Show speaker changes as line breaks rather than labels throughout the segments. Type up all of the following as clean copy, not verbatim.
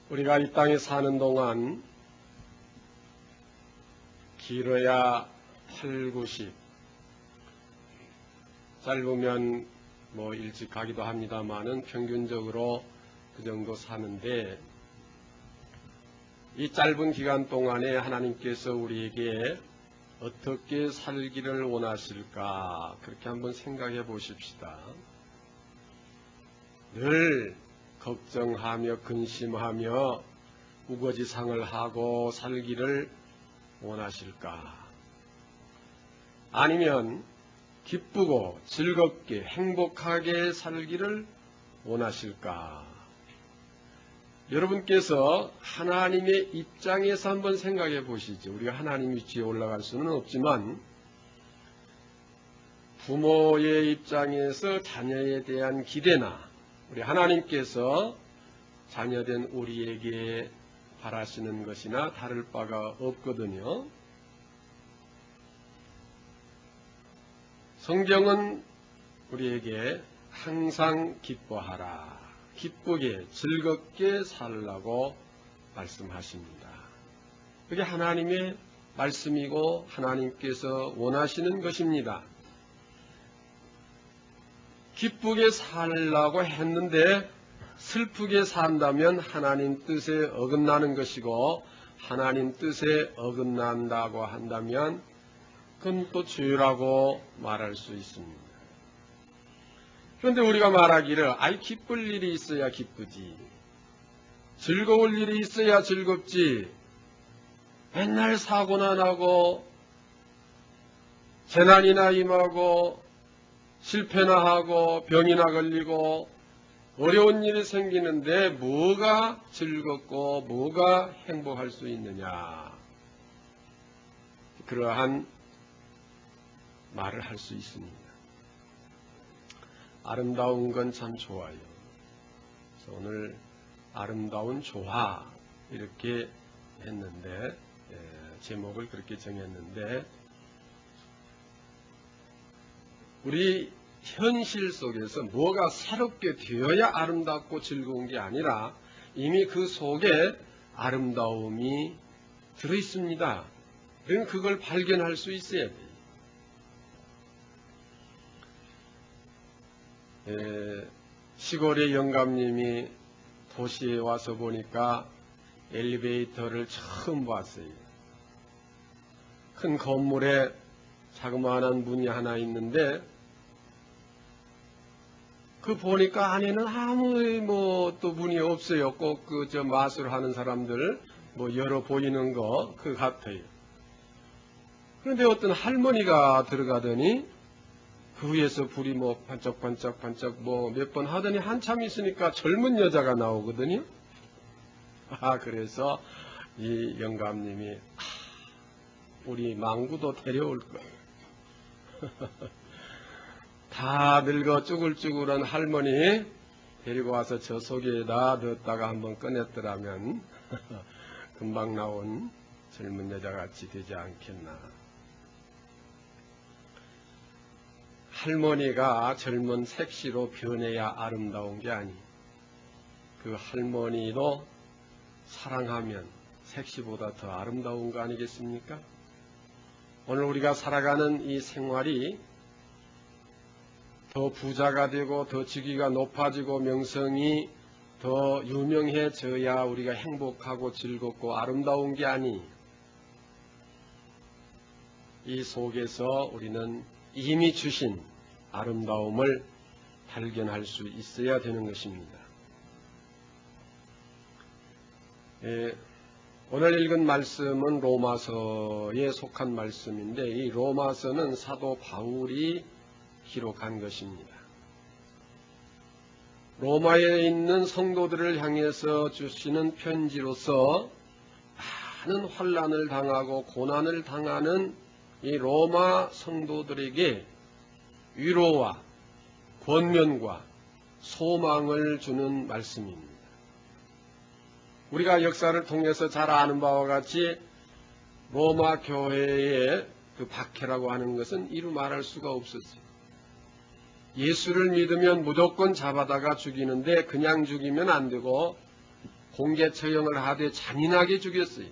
우리가 이 땅에 사는 동안 길어야 8, 90, 짧으면 일찍 가기도 합니다만은 평균적으로 그 정도 사는데, 이 짧은 기간 동안에 하나님께서 우리에게 어떻게 살기를 원하실까, 그렇게 한번 생각해 보십시다. 늘 걱정하며 근심하며 우거지상을 하고 살기를 원하실까? 아니면 기쁘고 즐겁게 행복하게 살기를 원하실까? 여러분께서 하나님의 입장에서 한번 생각해 보시죠. 우리가 하나님 위치에 올라갈 수는 없지만 부모의 입장에서 자녀에 대한 기대나 우리 하나님께서 자녀된 우리에게 바라시는 것이나 다를 바가 없거든요. 성경은 우리에게 항상 기뻐하라, 기쁘게 즐겁게 살라고 말씀하십니다. 그게 하나님의 말씀이고 하나님께서 원하시는 것입니다. 기쁘게 살라고 했는데 슬프게 산다면 하나님 뜻에 어긋나는 것이고, 하나님 뜻에 어긋난다고 한다면 그건 또 죄라고 말할 수 있습니다. 그런데 우리가 말하기를 기쁠 일이 있어야 기쁘지, 즐거울 일이 있어야 즐겁지, 맨날 사고나 나고 재난이나 임하고 실패나 하고 병이나 걸리고 어려운 일이 생기는데 뭐가 즐겁고 뭐가 행복할 수 있느냐, 그러한 말을 할 수 있습니다. 아름다운 건 참 좋아요. 그래서 오늘 아름다운 조화 이렇게 했는데, 제목을 그렇게 정했는데, 우리 현실 속에서 뭐가 새롭게 되어야 아름답고 즐거운 게 아니라 이미 그 속에 아름다움이 들어있습니다. 그러니까 그걸 발견할 수 있어야 돼요. 시골의 영감님이 도시에 와서 보니까 엘리베이터를 처음 봤어요. 큰 건물에 자그마한 문이 하나 있는데 그 보니까 안에는 아무 또 문이 없어요. 꼭 마술하는 사람들 열어 보이는 거 그 같아요. 그런데 어떤 할머니가 들어가더니 그 위에서 불이 반짝반짝 몇 번 하더니 한참 있으니까 젊은 여자가 나오거든요. 그래서 이 영감님이 우리 망구도 데려올 거예요. 다 늙어 쭈글쭈글한 할머니 데리고 와서 저 속에다 넣었다가 한번 꺼냈더라면 금방 나온 젊은 여자같이 되지 않겠나. 할머니가 젊은 색시로 변해야 아름다운 게 아니, 그 할머니도 사랑하면 색시보다 더 아름다운 거 아니겠습니까? 오늘 우리가 살아가는 이 생활이 더 부자가 되고 더 직위가 높아지고 명성이 더 유명해져야 우리가 행복하고 즐겁고 아름다운 게 아니, 이 속에서 우리는 이미 주신 아름다움을 발견할 수 있어야 되는 것입니다. 오늘 읽은 말씀은 로마서에 속한 말씀인데, 이 로마서는 사도 바울이 기록한 것입니다. 로마에 있는 성도들을 향해서 주시는 편지로서 많은 환난을 당하고 고난을 당하는 이 로마 성도들에게 위로와 권면과 소망을 주는 말씀입니다. 우리가 역사를 통해서 잘 아는 바와 같이 로마 교회의 그 박해라고 하는 것은 이루 말할 수가 없었어요. 예수를 믿으면 무조건 잡아다가 죽이는데 그냥 죽이면 안 되고 공개 처형을 하되 잔인하게 죽였어요.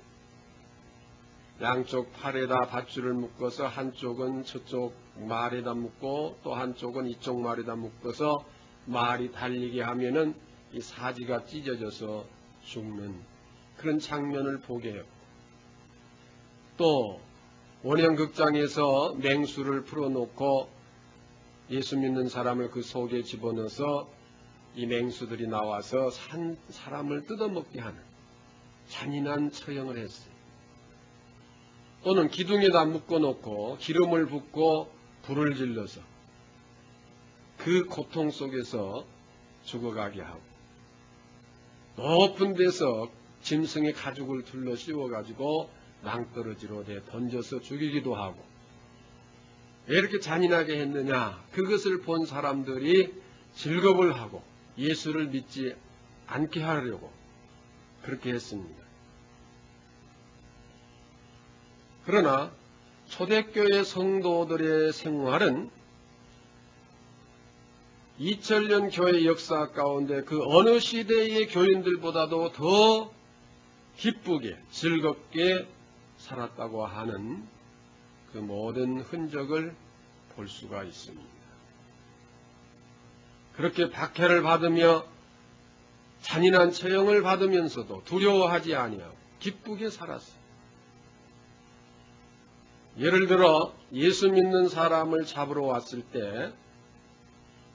양쪽 팔에다 밧줄을 묶어서 한쪽은 저쪽 말에다 묶고 또 한쪽은 이쪽 말에다 묶어서 말이 달리게 하면은 이 사지가 찢어져서 죽는 그런 장면을 보게 해요. 또 원형극장에서 맹수를 풀어놓고 예수 믿는 사람을 그 속에 집어넣어서 이 맹수들이 나와서 사람을 뜯어먹게 하는 잔인한 처형을 했어요. 또는 기둥에다 묶어놓고 기름을 붓고 불을 질러서 그 고통 속에서 죽어가게 하고, 높은 데서 짐승의 가죽을 둘러 씌워가지고 낭떠러지로 던져서 죽이기도 하고. 왜 이렇게 잔인하게 했느냐? 그것을 본 사람들이 즐겁을 하고 예수를 믿지 않게 하려고 그렇게 했습니다. 그러나 초대교회 성도들의 생활은 2000년 교회 역사 가운데 그 어느 시대의 교인들보다도 더 기쁘게 즐겁게 살았다고 하는 그 모든 흔적을 볼 수가 있습니다. 그렇게 박해를 받으며 잔인한 처형을 받으면서도 두려워하지 아니하고 기쁘게 살았어요. 예를 들어 예수 믿는 사람을 잡으러 왔을 때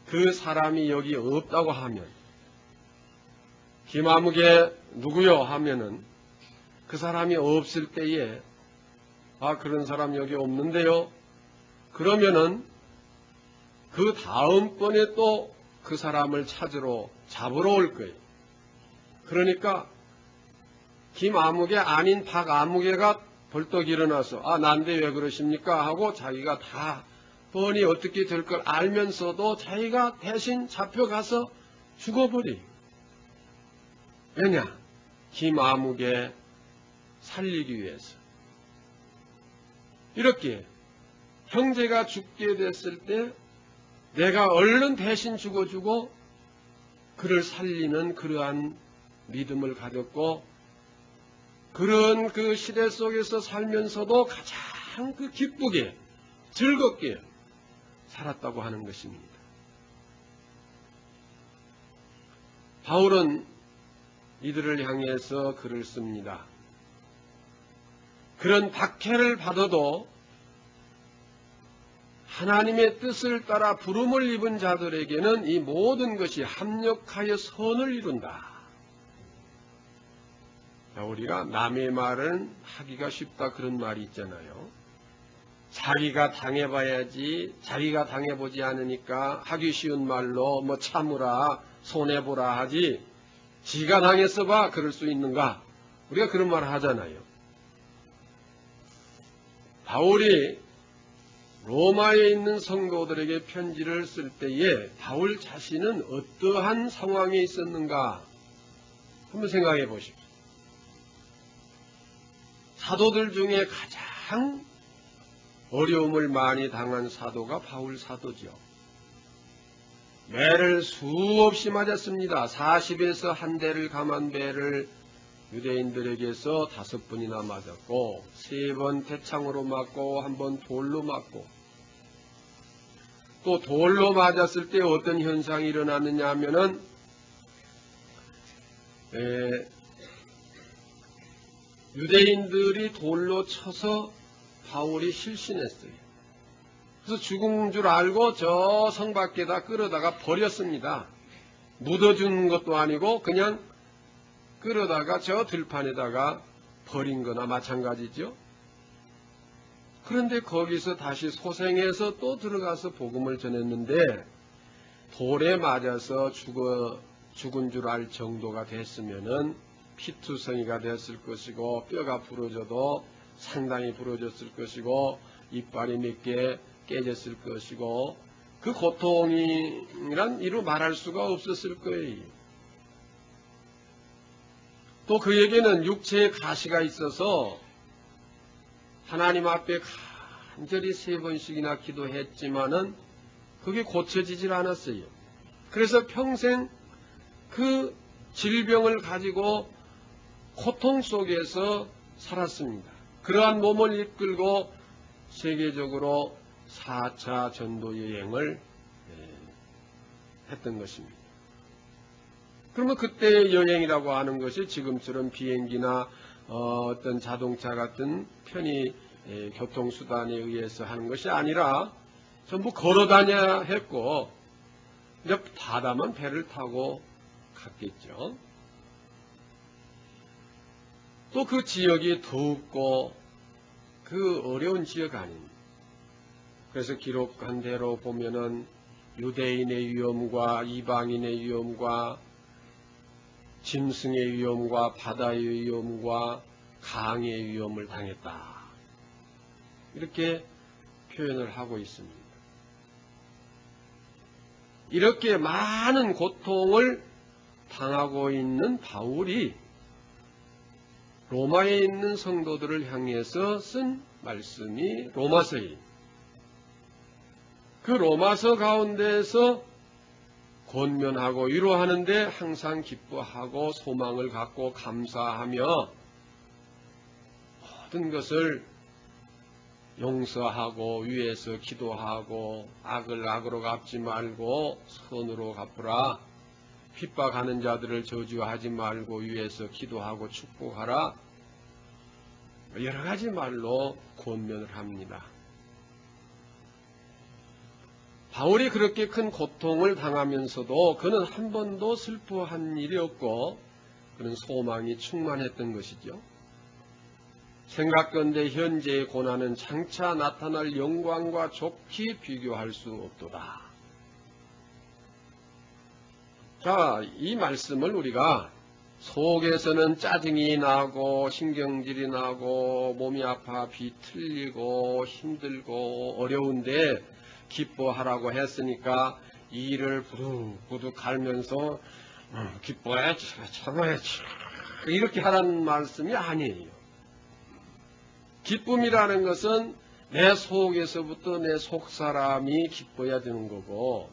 그 사람이 여기 없다고 하면, 김아무개 누구요 하면은 그 사람이 없을 때에 그런 사람 여기 없는데요. 그러면은 그 다음번에 또 그 사람을 잡으러 올 거예요. 그러니까 김아무개 아닌 박아무개가 벌떡 일어나서 난데 왜 그러십니까 하고 자기가 다 뻔히 어떻게 될 걸 알면서도 자기가 대신 잡혀가서 죽어버려요. 왜냐? 김아무개 살리기 위해서. 이렇게 형제가 죽게 됐을 때 내가 얼른 대신 죽어주고 그를 살리는 그러한 믿음을 가졌고, 그런 그 시대 속에서 살면서도 가장 그 기쁘게 즐겁게 살았다고 하는 것입니다. 바울은 이들을 향해서 글을 씁니다. 그런 박해를 받아도 하나님의 뜻을 따라 부름을 입은 자들에게는 이 모든 것이 합력하여 선을 이룬다. 우리가 남의 말은 하기가 쉽다 그런 말이 있잖아요. 자기가 당해봐야지, 자기가 당해보지 않으니까 하기 쉬운 말로 참으라, 손해보라 하지, 지가 당했어 봐 그럴 수 있는가? 우리가 그런 말을 하잖아요. 바울이 로마에 있는 성도들에게 편지를 쓸 때에 바울 자신은 어떠한 상황에 있었는가 한번 생각해 보십시오. 사도들 중에 가장 어려움을 많이 당한 사도가 바울 사도죠. 매를 수없이 맞았습니다. 40에서 한 대를 감한 배를 유대인들에게서 5번이나 맞았고, 3번 태창으로 맞고, 1번 돌로 맞고, 또 돌로 맞았을 때 어떤 현상이 일어났느냐 하면은 유대인들이 돌로 쳐서 바울이 실신했어요. 그래서 죽은 줄 알고 저 성 밖에다 끌어다가 버렸습니다. 묻어준 것도 아니고 그냥 끌어다가 저 들판에다가 버린 거나 마찬가지죠. 그런데 거기서 다시 소생해서 또 들어가서 복음을 전했는데 돌에 맞아서 죽은 줄 알 정도가 됐으면은 피투성이가 됐을 것이고, 뼈가 부러져도 상당히 부러졌을 것이고, 이빨이 몇 개 깨졌을 것이고, 그 고통이란 이루 말할 수가 없었을 거예요. 또 그에게는 육체의 가시가 있어서 하나님 앞에 간절히 3번씩이나 기도했지만은 그게 고쳐지질 않았어요. 그래서 평생 그 질병을 가지고 고통 속에서 살았습니다. 그러한 몸을 이끌고 세계적으로 4차 전도 여행을 했던 것입니다. 그러면 그때의 여행이라고 하는 것이 지금처럼 비행기나 어떤 자동차 같은 편의 교통수단에 의해서 하는 것이 아니라 전부 걸어 다녀야 했고, 이제 바다만 배를 타고 갔겠죠. 또 그 지역이 덥고 그 어려운 지역 아닙니다. 그래서 기록한 대로 보면은 유대인의 위험과 이방인의 위험과 짐승의 위험과 바다의 위험과 강의 위험을 당했다. 이렇게 표현을 하고 있습니다. 이렇게 많은 고통을 당하고 있는 바울이 로마에 있는 성도들을 향해서 쓴 말씀이 로마서입니다. 그 로마서 가운데에서 권면하고 위로하는데 항상 기뻐하고 소망을 갖고 감사하며 모든 것을 용서하고 위에서 기도하고 악을 악으로 갚지 말고 선으로 갚으라. 핍박하는 자들을 저주하지 말고 위에서 기도하고 축복하라. 여러 가지 말로 권면을 합니다. 바울이 그렇게 큰 고통을 당하면서도 그는 한 번도 슬퍼한 일이 없고 그는 소망이 충만했던 것이죠. 생각건대 현재의 고난은 장차 나타날 영광과 좋게 비교할 수 없도다. 자, 이 말씀을 우리가 속에서는 짜증이 나고 신경질이 나고 몸이 아파 비틀리고 힘들고 어려운데 기뻐하라고 했으니까 이를 부득부득 갈면서 기뻐야지 참아야지 이렇게 하라는 말씀이 아니에요. 기쁨이라는 것은 내 속에서부터 내 속사람이 기뻐야 되는 거고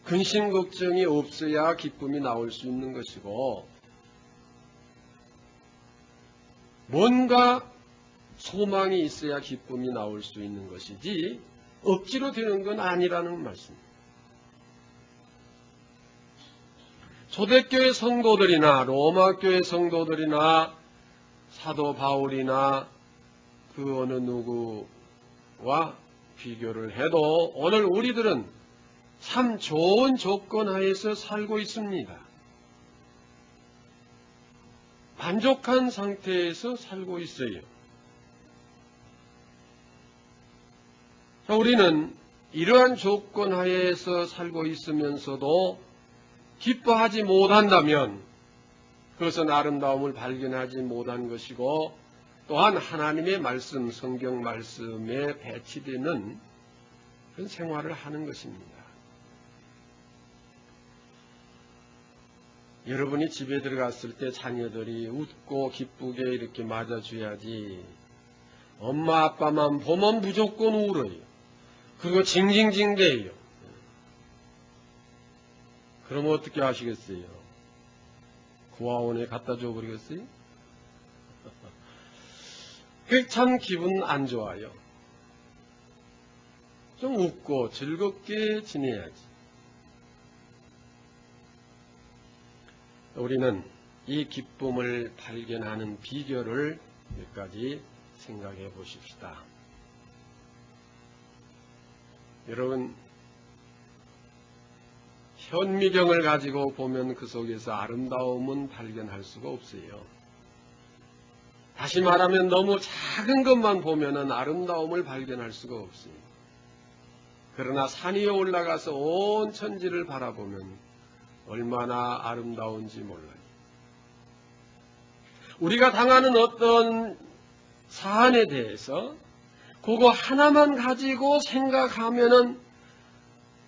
근심 걱정이 없어야 기쁨이 나올 수 있는 것이고 뭔가 소망이 있어야 기쁨이 나올 수 있는 것이지 억지로 되는 건 아니라는 말씀입니다. 초대교회 성도들이나 로마교회 성도들이나 사도 바울이나 그 어느 누구와 비교를 해도 오늘 우리들은 참 좋은 조건 하에서 살고 있습니다. 만족한 상태에서 살고 있어요. 우리는 이러한 조건 하에서 살고 있으면서도 기뻐하지 못한다면 그것은 아름다움을 발견하지 못한 것이고 또한 하나님의 말씀, 성경 말씀에 배치되는 그런 생활을 하는 것입니다. 여러분이 집에 들어갔을 때 자녀들이 웃고 기쁘게 이렇게 맞아줘야지 엄마 아빠만 보면 무조건 울어요. 그리고 징징징대요. 그러면 어떻게 하시겠어요? 고아원에 갖다 줘버리겠어요? 그게 참 기분 안 좋아요. 좀 웃고 즐겁게 지내야지. 우리는 이 기쁨을 발견하는 비결을 몇 가지 생각해 보십시다. 여러분, 현미경을 가지고 보면 그 속에서 아름다움은 발견할 수가 없어요. 다시 말하면 너무 작은 것만 보면은 아름다움을 발견할 수가 없어요. 그러나 산 위에 올라가서 온 천지를 바라보면 얼마나 아름다운지 몰라요. 우리가 당하는 어떤 사안에 대해서 그거 하나만 가지고 생각하면은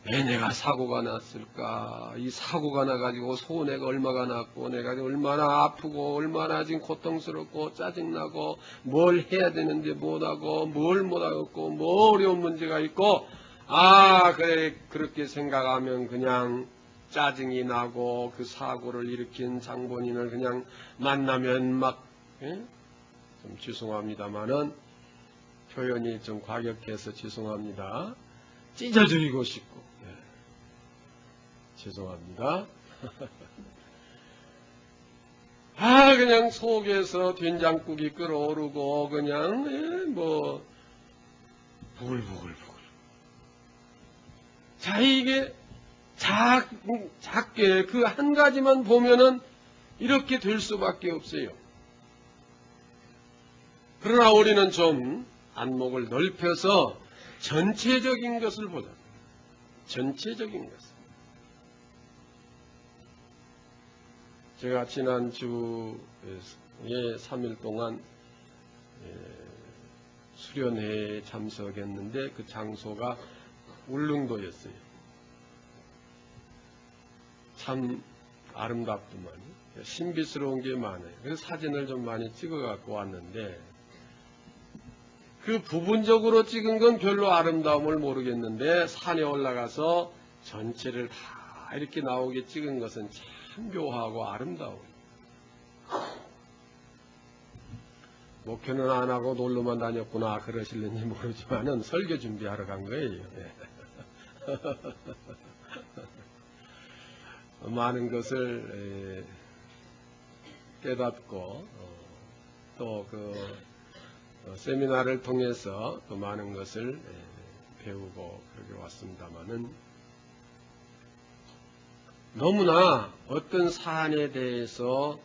왜 내가 사고가 났을까? 이 사고가 나가지고 손해가 얼마가 났고 내가 얼마나 아프고 얼마나 지금 고통스럽고 짜증나고 뭘 해야 되는데 못하고 뭘 못하고 뭐 어려운 문제가 있고 그래 그렇게 생각하면 그냥 짜증이 나고 그 사고를 일으킨 장본인을 그냥 만나면 막 좀 죄송합니다만은 표현이 좀 과격해서 죄송합니다. 찢어 죽이고 싶고 죄송합니다. 그냥 속에서 된장국이 끓어오르고 그냥 뭐 부글부글. 자, 이게 작게 그 한 가지만 보면은 이렇게 될 수밖에 없어요. 그러나 우리는 좀 안목을 넓혀서 전체적인 것을 보자. 전체적인 것을. 제가 지난주에 3일 동안 수련회에 참석했는데 그 장소가 울릉도였어요. 참 아름답더만요. 신비스러운 게 많아요. 그래서 사진을 좀 많이 찍어 갖고 왔는데 그 부분적으로 찍은 건 별로 아름다움을 모르겠는데 산에 올라가서 전체를 다 이렇게 나오게 찍은 것은 참 묘하고 아름다워요. 목회는 안 하고 놀러만 다녔구나 그러실는지 모르지만은 설교 준비하러 간 거예요. 많은 것을 깨닫고 또 그 세미나를 통해서 또 많은 것을 배우고 그렇게 왔습니다마는 너무나 어떤 사안에 대해서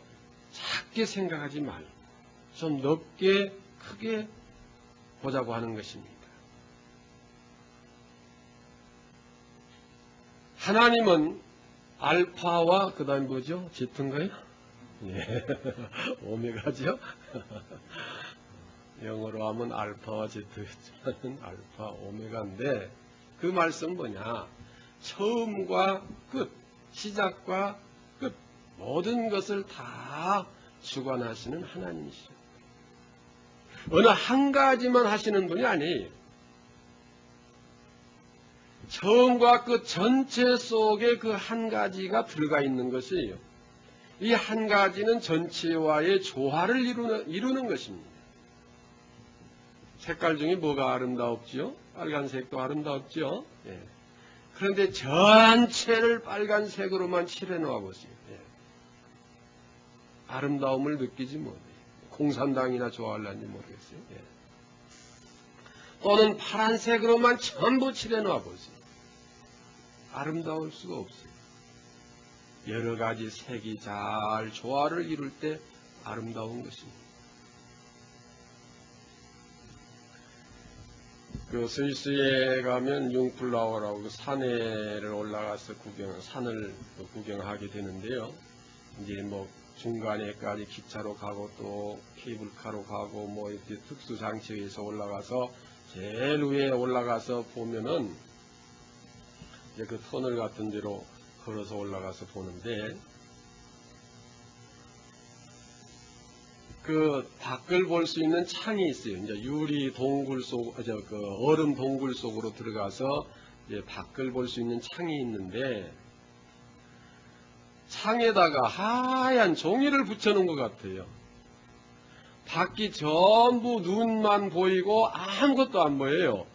작게 생각하지 말고 좀 넓게 크게 보자고 하는 것입니다. 하나님은 알파와 그 다음 뭐죠? 제트인가요? 예. 오메가죠? 영어로 하면 알파와 제트였지만 알파 오메가인데 그 말씀 뭐냐? 처음과 끝, 시작과 끝 모든 것을 다 주관하시는 하나님이시죠. 어느 한 가지만 하시는 분이 아니에요. 처음과 끝 전체 속에 그 한 가지가 들어가 있는 것이에요. 이 한 가지는 전체와의 조화를 이루는 것입니다. 색깔 중에 뭐가 아름다웠지요? 빨간색도 아름다웠죠? 예. 그런데 전체를 빨간색으로만 칠해놓아 보세요. 예. 아름다움을 느끼지 못해요. 공산당이나 좋아할는지 모르겠어요. 예. 또는 파란색으로만 전부 칠해놓아 보세요. 아름다울 수가 없어요. 여러 가지 색이 잘 조화를 이룰 때 아름다운 것입니다. 그 스위스에 가면 융플라워라고 그 산에를 올라가서 산을 구경하게 되는데요. 이제 뭐 중간에까지 기차로 가고 또 케이블카로 가고 뭐 이렇게 특수 장치에 의해서 올라가서 제일 위에 올라가서 보면은 이제 그 터널 같은 데로 걸어서 올라가서 보는데 그 밖을 볼 수 있는 창이 있어요. 이제 유리 동굴 속, 그 얼음 동굴 속으로 들어가서 이제 밖을 볼 수 있는 창이 있는데 창에다가 하얀 종이를 붙여놓은 것 같아요. 밖이 전부 눈만 보이고 아무것도 안 보여요.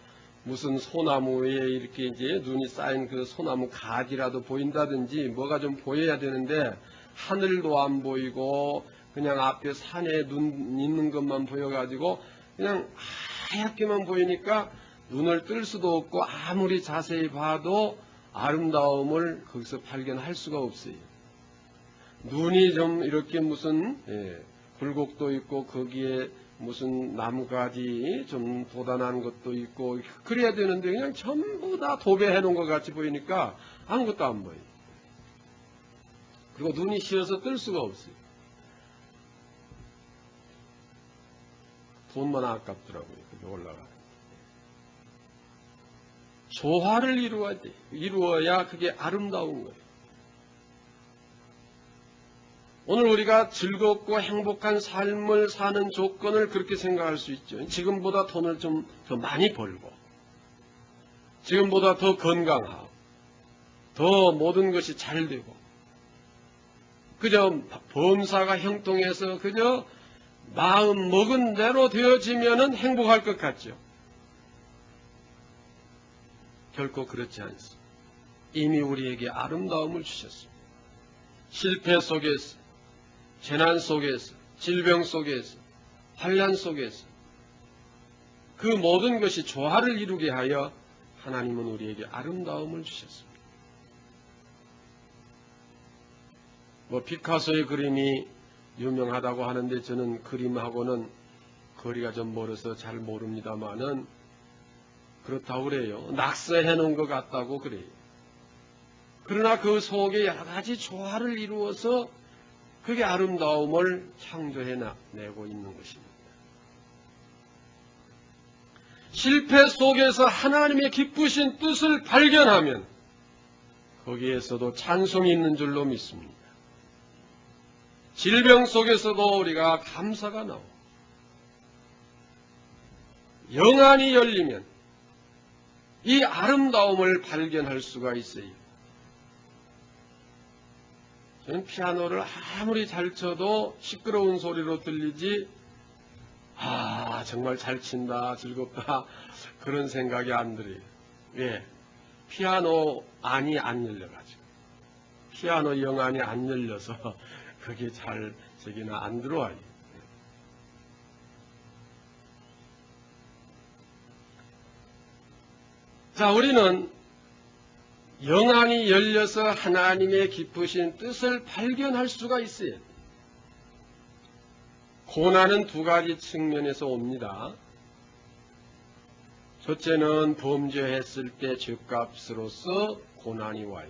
무슨 소나무 위에 이렇게 이제 눈이 쌓인 그 소나무 가지라도 보인다든지 뭐가 좀 보여야 되는데 하늘도 안 보이고 그냥 앞에 산에 눈 있는 것만 보여가지고 그냥 하얗게만 보이니까 눈을 뜰 수도 없고 아무리 자세히 봐도 아름다움을 거기서 발견할 수가 없어요. 눈이 좀 이렇게 무슨 굴곡도 있고 거기에 무슨 나무가지 좀 도단한 것도 있고 그래야 되는데 그냥 전부 다 도배해 놓은 것 같이 보이니까 아무것도 안 보여요. 그리고 눈이 쉬어서 뜰 수가 없어요. 돈만 아깝더라고요. 그게 올라가. 조화를 이루어야 돼. 이루어야 그게 아름다운 거예요. 오늘 우리가 즐겁고 행복한 삶을 사는 조건을 그렇게 생각할 수 있죠. 지금보다 돈을 좀 더 많이 벌고, 지금보다 더 건강하고, 더 모든 것이 잘 되고, 그저 범사가 형통해서 그저 마음 먹은 대로 되어지면은 행복할 것 같죠. 결코 그렇지 않습니다. 이미 우리에게 아름다움을 주셨습니다. 실패 속에서, 재난 속에서, 질병 속에서, 환난 속에서 그 모든 것이 조화를 이루게 하여 하나님은 우리에게 아름다움을 주셨습니다. 피카소의 그림이 유명하다고 하는데 저는 그림하고는 거리가 좀 멀어서 잘 모릅니다만은 그렇다고 그래요. 낙서해 놓은 것 같다고 그래요. 그러나 그 속에 여러 가지 조화를 이루어서 그게 아름다움을 창조해내고 있는 것입니다. 실패 속에서 하나님의 기쁘신 뜻을 발견하면 거기에서도 찬송이 있는 줄로 믿습니다. 질병 속에서도 우리가 감사가 나오고, 영안이 열리면 이 아름다움을 발견할 수가 있어요. 저는 피아노를 아무리 잘 쳐도 시끄러운 소리로 들리지, 정말 잘 친다, 즐겁다, 그런 생각이 안 들어요. 왜? 피아노 안이 안 열려가지고. 피아노 영안이 안 열려서 그게 잘 저기는 안 들어와요. 자, 우리는 영안이 열려서 하나님의 기쁘신 뜻을 발견할 수가 있어요. 고난은 두 가지 측면에서 옵니다. 첫째는 범죄했을 때 죄값으로서 고난이 와요.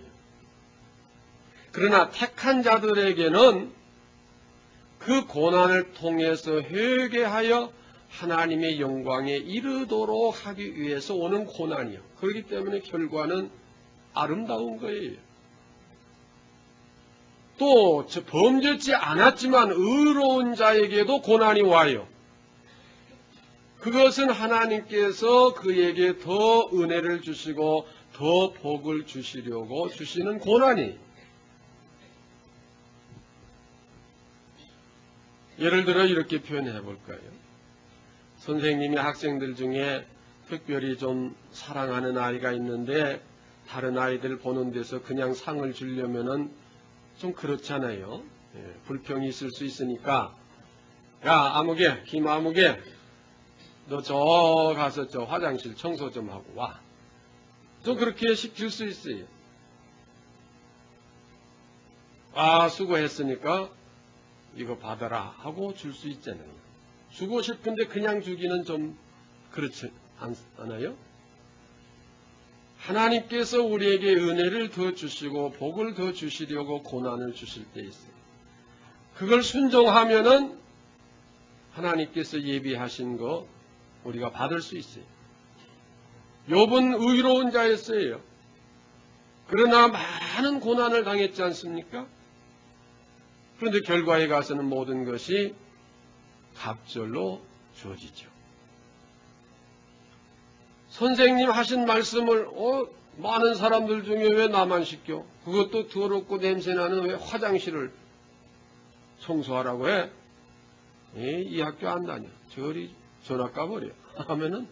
그러나 택한 자들에게는 그 고난을 통해서 회개하여 하나님의 영광에 이르도록 하기 위해서 오는 고난이요. 그렇기 때문에 결과는 아름다운 거예요. 또 범죄치 않았지만 의로운 자에게도 고난이 와요. 그것은 하나님께서 그에게 더 은혜를 주시고 더 복을 주시려고 주시는 고난이. 예를 들어 이렇게 표현해 볼까요? 선생님이 학생들 중에 특별히 좀 사랑하는 아이가 있는데 다른 아이들 보는 데서 그냥 상을 주려면은 좀 그렇잖아요. 불평이 있을 수 있으니까, 야, 아무개, 김아무개, 너 저 가서 저 화장실 청소 좀 하고 와. 좀 그렇게 시킬 수 있어요. 수고했으니까 이거 받아라 하고 줄 수 있잖아요. 주고 싶은데 그냥 주기는 좀 그렇지 않아요? 하나님께서 우리에게 은혜를 더 주시고 복을 더 주시려고 고난을 주실 때 있어요. 그걸 순종하면은 하나님께서 예비하신 거 우리가 받을 수 있어요. 욥은 의로운 자였어요. 그러나 많은 고난을 당했지 않습니까? 그런데 결과에 가서는 모든 것이 갑절로 주어지죠. 선생님 하신 말씀을 많은 사람들 중에 왜 나만 시켜? 그것도 더럽고 냄새나는 왜 화장실을 청소하라고 해? 이 학교 안 다녀. 저리 전학 가버려. 하면은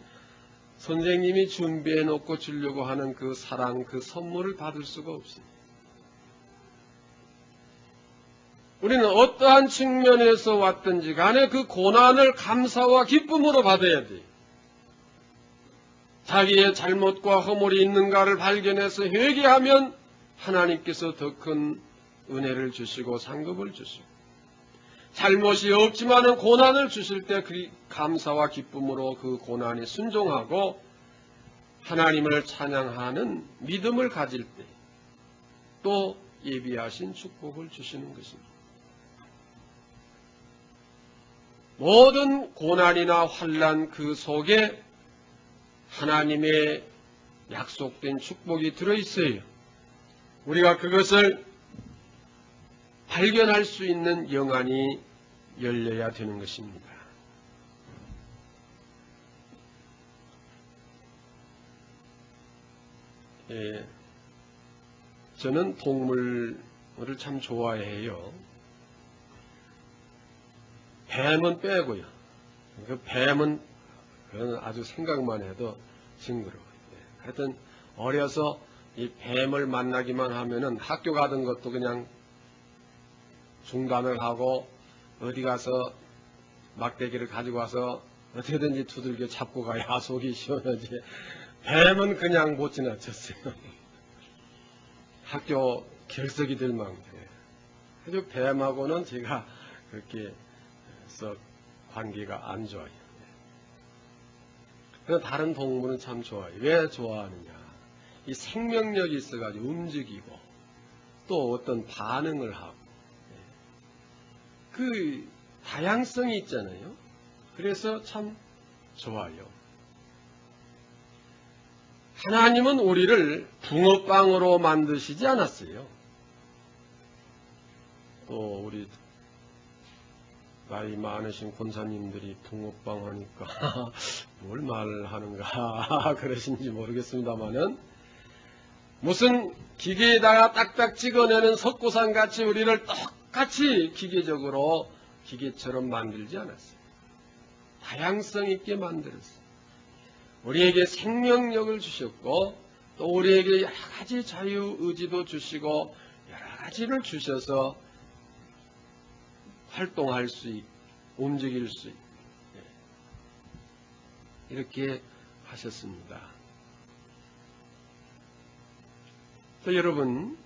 선생님이 준비해 놓고 주려고 하는 그 사랑, 그 선물을 받을 수가 없습니다. 우리는 어떠한 측면에서 왔든지 간에 그 고난을 감사와 기쁨으로 받아야 돼요. 자기의 잘못과 허물이 있는가를 발견해서 회개하면 하나님께서 더 큰 은혜를 주시고 상급을 주시고, 잘못이 없지만은 고난을 주실 때 그 감사와 기쁨으로 그 고난에 순종하고 하나님을 찬양하는 믿음을 가질 때 또 예비하신 축복을 주시는 것입니다. 모든 고난이나 환난 그 속에 하나님의 약속된 축복이 들어있어요. 우리가 그것을 발견할 수 있는 영안이 열려야 되는 것입니다. 저는 동물을 참 좋아해요. 뱀은 빼고요. 그 뱀은 그건 아주 생각만 해도 징그러워요. 하여튼 어려서 이 뱀을 만나기만 하면은 학교 가던 것도 그냥 중단을 하고 어디 가서 막대기를 가지고 와서 어떻게든지 두들겨 잡고 가야 속이 시원하지. 뱀은 그냥 못 지나쳤어요. 학교 결석이 될 만큼. 아주 뱀하고는 제가 그렇게 썩 관계가 안 좋아요. 그래서 다른 동물은 참 좋아요. 왜 좋아하느냐? 이 생명력이 있어가지고 움직이고 또 어떤 반응을 하고 그 다양성이 있잖아요. 그래서 참 좋아요. 하나님은 우리를 붕어빵으로 만드시지 않았어요. 또 우리 나이 많으신 권사님들이 붕어빵 하니까 뭘 말하는가 그러신지 모르겠습니다만은 무슨 기계에다가 딱딱 찍어내는 석고상같이 우리를 똑같이 기계적으로 기계처럼 만들지 않았어요. 다양성 있게 만들었어요. 우리에게 생명력을 주셨고 또 우리에게 여러 가지 자유의지도 주시고 여러 가지를 주셔서 활동할 수 있고 움직일 수 있고 이렇게 하셨습니다. 또 여러분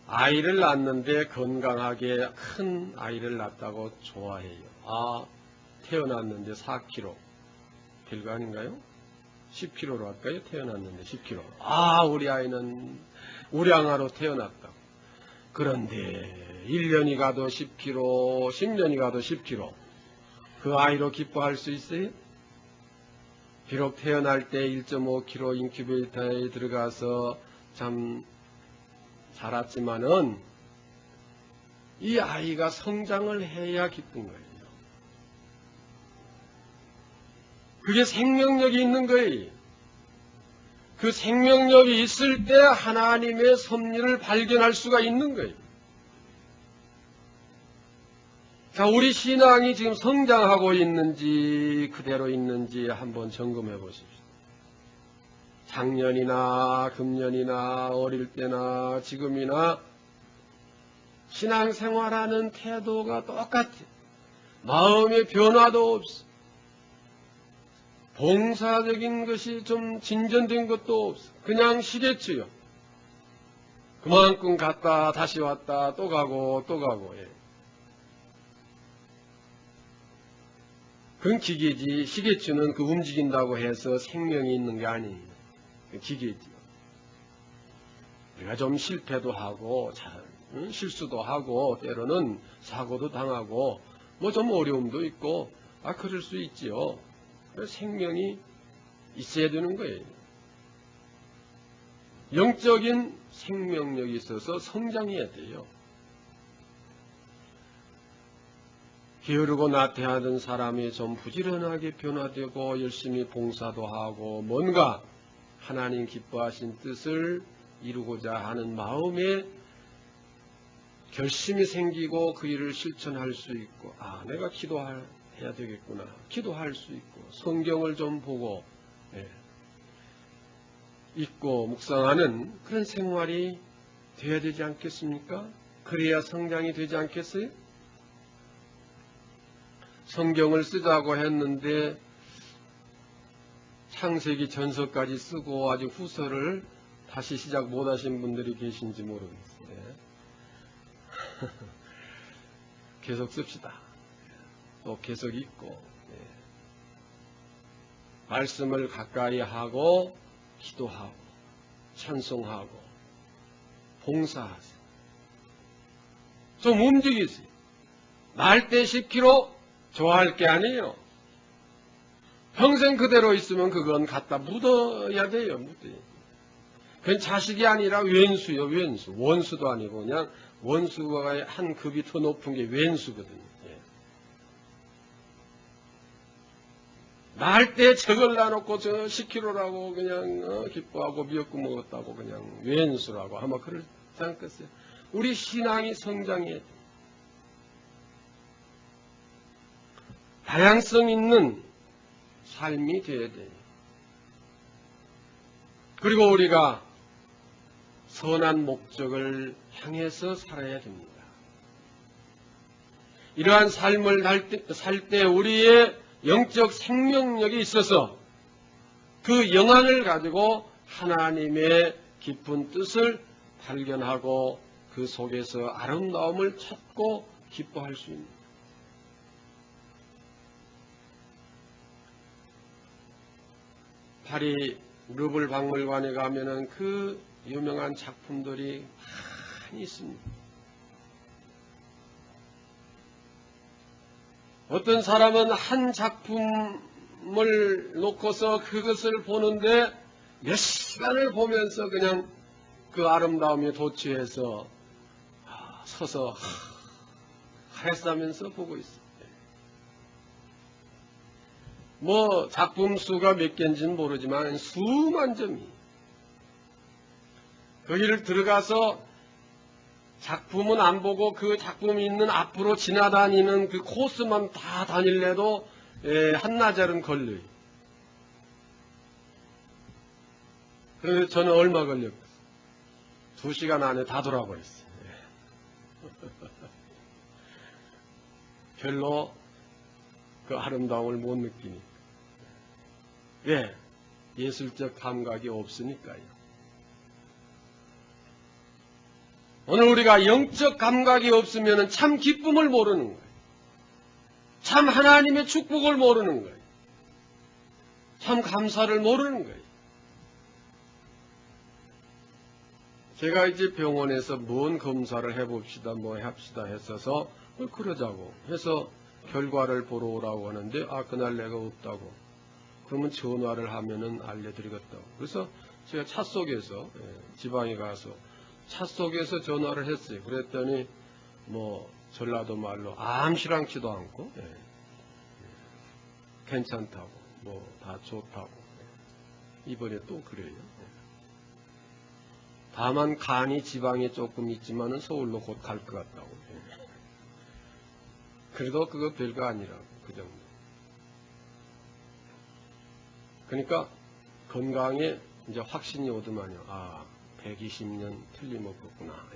아이를 낳는데 건강하게 큰 아이를 낳았다고 좋아해요. 태어났는데 4kg 별거 아닌가요? 10kg로 할까요? 태어났는데 10kg. 우리 아이는 우량아로 태어났다고. 그런데 1년이 가도 10kg, 10년이 가도 10kg. 그 아이로 기뻐할 수 있어요? 비록 태어날 때 1.5kg 인큐베이터에 들어가서 참 자랐지만은 이 아이가 성장을 해야 기쁜 거예요. 그게 생명력이 있는 거예요. 그 생명력이 있을 때 하나님의 섭리를 발견할 수가 있는 거예요. 자, 우리 신앙이 지금 성장하고 있는지 그대로 있는지 한번 점검해 보십시오. 작년이나 금년이나 어릴 때나 지금이나 신앙생활하는 태도가 똑같아요. 마음의 변화도 없어. 봉사적인 것이 좀 진전된 것도 없어. 그냥 시겠지요. 그만큼 갔다 다시 왔다 또 가고 또 가고. 그건 기계지. 시계추는 그 움직인다고 해서 생명이 있는 게 아니에요. 기계지요. 우리가 좀 실패도 하고 실수도 하고 때로는 사고도 당하고 뭐 좀 어려움도 있고 그럴 수 있지요. 생명이 있어야 되는 거예요. 영적인 생명력이 있어서 성장해야 돼요. 게으르고 나태하던 사람이 좀 부지런하게 변화되고 열심히 봉사도 하고 뭔가 하나님 기뻐하신 뜻을 이루고자 하는 마음에 결심이 생기고 그 일을 실천할 수 있고 내가 기도해야 되겠구나. 기도할 수 있고 성경을 좀 보고 읽고 묵상하는 그런 생활이 되어야 되지 않겠습니까? 그래야 성장이 되지 않겠어요? 성경을 쓰자고 했는데 창세기 전서까지 쓰고 아직 후서를 다시 시작 못하신 분들이 계신지 모르겠어요. 계속 씁시다. 또 계속 읽고 말씀을 가까이 하고 기도하고 찬송하고 봉사하세요. 좀 움직이세요. 날 때 10kg 좋아할 게 아니에요. 평생 그대로 있으면 그건 갖다 묻어야 돼요. 그건 자식이 아니라 왼수요. 왼수. 원수도 아니고 그냥 원수가 한 급이 더 높은 게 왼수거든요. 날 때 저걸 놔놓고 저 10kg라고 그냥 기뻐하고 미역국 먹었다고 그냥 왼수라고 아마 그러지 않겠어요. 우리 신앙이 성장해야 돼. 다양성 있는 삶이 되어야 돼요. 그리고 우리가 선한 목적을 향해서 살아야 됩니다. 이러한 삶을 살 때 우리의 영적 생명력이 있어서 그 영안을 가지고 하나님의 깊은 뜻을 발견하고 그 속에서 아름다움을 찾고 기뻐할 수 있는 파리 루블 박물관에 가면은 그 유명한 작품들이 많이 있습니다. 어떤 사람은 한 작품을 놓고서 그것을 보는데 몇 시간을 보면서 그냥 그 아름다움에 도취해서 서서 하랬다면서 보고 있어요. 뭐 작품 수가 몇 개인지는 모르지만 수만 점이. 거기를 들어가서 작품은 안 보고 그 작품이 있는 앞으로 지나다니는 그 코스만 다 다닐래도 한나절은 걸려요. 그래서 저는 얼마 걸렸어요? 2시간 안에 다 돌아버렸어요. 별로 그 아름다움을 못 느끼니까. 왜? 예술적 감각이 없으니까요. 오늘 우리가 영적 감각이 없으면 참 기쁨을 모르는 거예요. 참 하나님의 축복을 모르는 거예요. 참 감사를 모르는 거예요. 제가 이제 병원에서 뭔 검사를 해봅시다, 뭐 합시다 했어서 그러자고 해서 결과를 보러 오라고 하는데 그날 내가 없다고. 그러면 전화를 하면은 알려드리겠다고. 그래서 제가 차 속에서 지방에 가서 차 속에서 전화를 했어요. 그랬더니 뭐 전라도 말로 암시랑치도 않고 괜찮다고 뭐 다 좋다고. 이번에 또 그래요. 다만 간이 지방에 조금 있지만은 서울로 곧 갈 것 같다고. 그래도 그거 별거 아니라고. 그 정도. 그러니까 건강에 이제 확신이 오더만요. 120년 틀림없겠구나.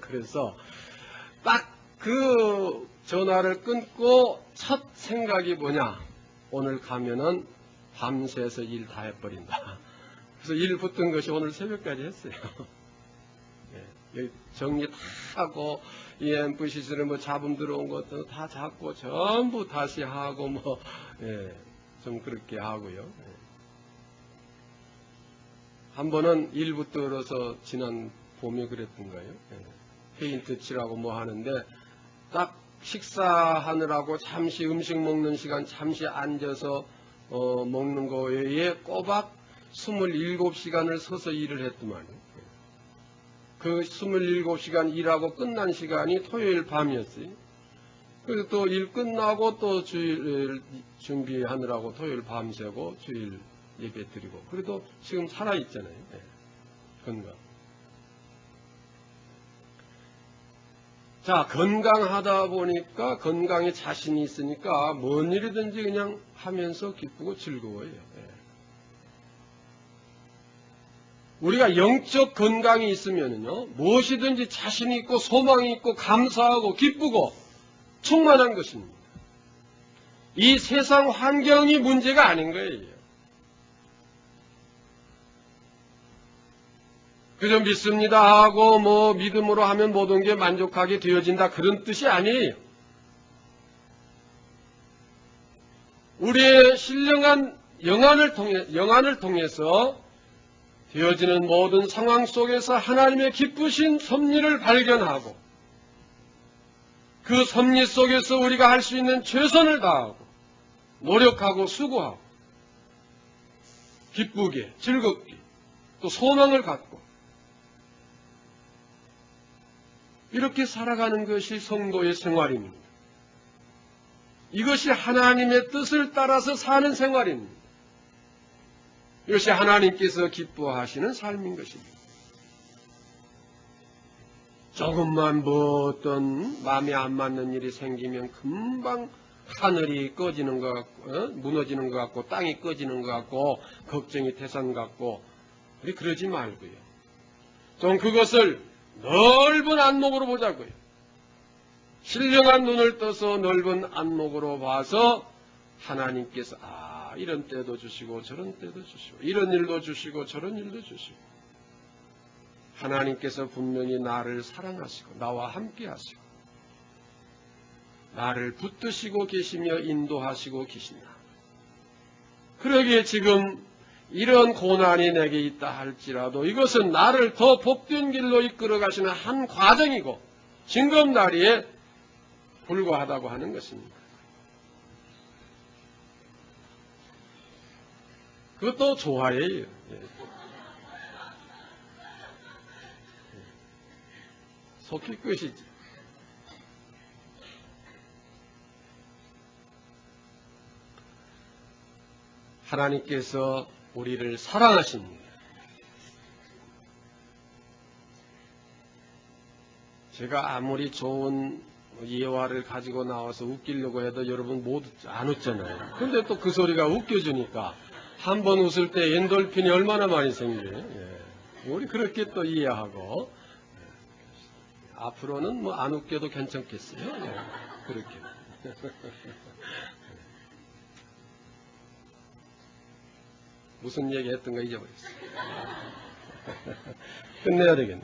그래서 딱 그 전화를 끊고 첫 생각이 뭐냐. 오늘 가면은 밤새서 일 다 해버린다. 그래서 일 붙은 것이 오늘 새벽까지 했어요. 정리 다 하고 EMF 시설에 뭐 잡음 들어온 것도 다 잡고 전부 다시 하고 좀 그렇게 하고요. 한 번은 일부터 걸어서 지난 봄에 그랬던가요. 페인트 칠하고 뭐 하는데 딱 식사하느라고 잠시 음식 먹는 시간 잠시 앉아서 먹는 거 외에 꼬박 27시간을 서서 일을 했더만요. 그 27시간 일하고 끝난 시간이 토요일 밤이었어요. 그래서 또 일 끝나고 또 주일 준비하느라고 토요일 밤새고 주일 예배 드리고. 그래도 지금 살아있잖아요. 건강. 자, 건강하다 보니까 건강에 자신이 있으니까 뭔 일이든지 그냥 하면서 기쁘고 즐거워요. 우리가 영적 건강이 있으면요, 무엇이든지 자신이 있고 소망이 있고 감사하고 기쁘고 충만한 것입니다. 이 세상 환경이 문제가 아닌 거예요. 그저 믿습니다 하고 뭐 믿음으로 하면 모든 게 만족하게 되어진다 그런 뜻이 아니에요. 우리의 신령한 영안을 통해서 되어지는 모든 상황 속에서 하나님의 기쁘신 섭리를 발견하고 그 섭리 속에서 우리가 할 수 있는 최선을 다하고 노력하고 수고하고 기쁘게 즐겁게 또 소망을 갖고 이렇게 살아가는 것이 성도의 생활입니다. 이것이 하나님의 뜻을 따라서 사는 생활입니다. 이것이 하나님께서 기뻐하시는 삶인 것입니다. 조금만 뭐 어떤 마음에 안 맞는 일이 생기면 금방 하늘이 꺼지는 것 같고, 무너지는 것 같고, 땅이 꺼지는 것 같고, 걱정이 태산 같고, 우리 그러지 말고요. 좀 그것을 넓은 안목으로 보자고요. 신령한 눈을 떠서 넓은 안목으로 봐서 하나님께서 이런 때도 주시고 저런 때도 주시고 이런 일도 주시고 저런 일도 주시고 하나님께서 분명히 나를 사랑하시고 나와 함께 하시고 나를 붙드시고 계시며 인도하시고 계신다. 그러기에 지금 이런 고난이 내게 있다 할지라도 이것은 나를 더 복된 길로 이끌어 가시는 한 과정이고 징검다리에 불과하다고 하는 것입니다. 그것도 조화예요. 속히 끝이지. 하나님께서 우리를 사랑하십니다. 제가 아무리 좋은 예화를 가지고 나와서 웃기려고 해도 여러분 못 안 웃잖아요. 근데 또 그 소리가 웃겨주니까 한 번 웃을 때 엔돌핀이 얼마나 많이 생겨요. 우리 그렇게 또 이해하고 앞으로는 뭐 안 웃겨도 괜찮겠어요. 그렇게. 무슨 얘기 했던가 잊어버렸어요. 끝내야 되겠네.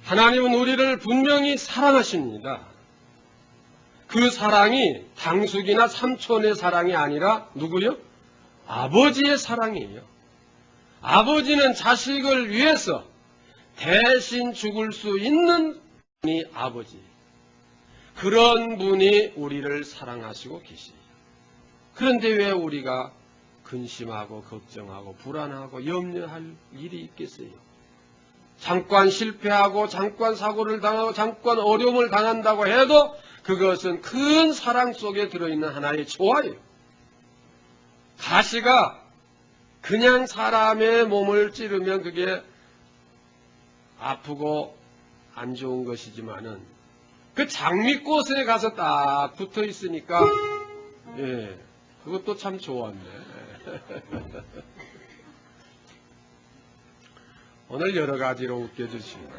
하나님은 우리를 분명히 사랑하십니다. 그 사랑이 당숙이나 삼촌의 사랑이 아니라 누구요? 아버지의 사랑이에요. 아버지는 자식을 위해서 대신 죽을 수 있는 분이 아버지. 그런 분이 우리를 사랑하시고 계시죠. 그런데 왜 우리가 근심하고 걱정하고 불안하고 염려할 일이 있겠어요? 잠깐 실패하고 잠깐 사고를 당하고 잠깐 어려움을 당한다고 해도 그것은 큰 사랑 속에 들어있는 하나의 조화예요. 가시가 그냥 사람의 몸을 찌르면 그게 아프고 안 좋은 것이지만은 그 장미꽃에 가서 딱 붙어 있으니까 그것도 참 좋았네. 오늘 여러 가지로 웃겨주시면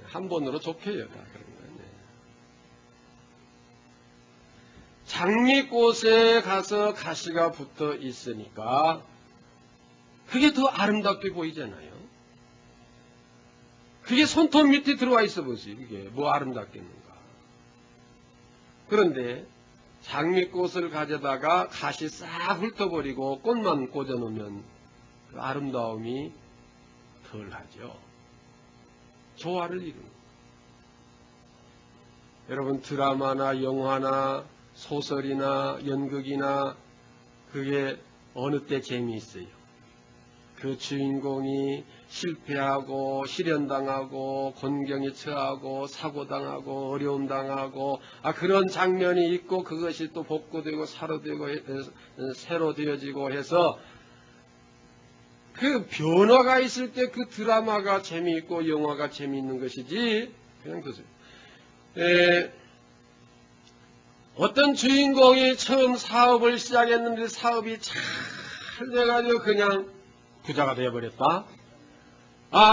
한 번으로 좋게요. 다 그런 거예요. 장미꽃에 가서 가시가 붙어 있으니까 그게 더 아름답게 보이잖아요. 그게 손톱 밑에 들어와 있어 보세요. 그게 뭐 아름답겠는가. 그런데 장미꽃을 가져다가 가시 싹 훑어버리고 꽃만 꽂아놓으면 그 아름다움이 덜하죠. 조화를 이루는 거예요. 여러분 드라마나 영화나 소설이나 연극이나 그게 어느 때 재미있어요. 그 주인공이 실패하고 시련당하고 곤경에 처하고 사고당하고 어려움당하고 그런 장면이 있고 그것이 또 복구되고 새로 되어지고 해서 그 변화가 있을 때 그 드라마가 재미있고 영화가 재미있는 것이지 그냥 어떤 주인공이 처음 사업을 시작했는데 사업이 잘 돼가지고 그냥 부자가 되어버렸다.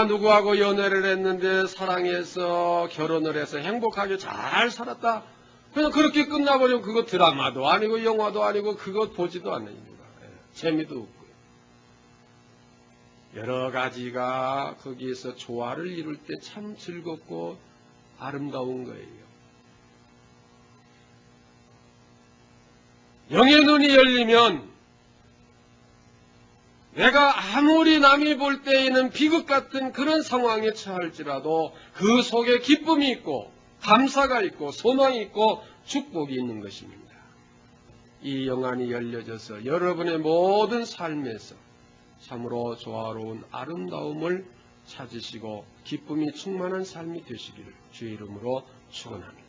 누구하고 연애를 했는데 사랑해서 결혼을 해서 행복하게 잘 살았다. 그냥 그렇게 끝나버리면 그거 드라마도 아니고 영화도 아니고 그거 보지도 않습니다. 재미도 없고요. 여러 가지가 거기에서 조화를 이룰 때 참 즐겁고 아름다운 거예요. 영의 눈이 열리면 내가 아무리 남이 볼 때에는 비극 같은 그런 상황에 처할지라도 그 속에 기쁨이 있고 감사가 있고 소망이 있고 축복이 있는 것입니다. 이 영안이 열려져서 여러분의 모든 삶에서 참으로 조화로운 아름다움을 찾으시고 기쁨이 충만한 삶이 되시기를 주의 이름으로 축원합니다.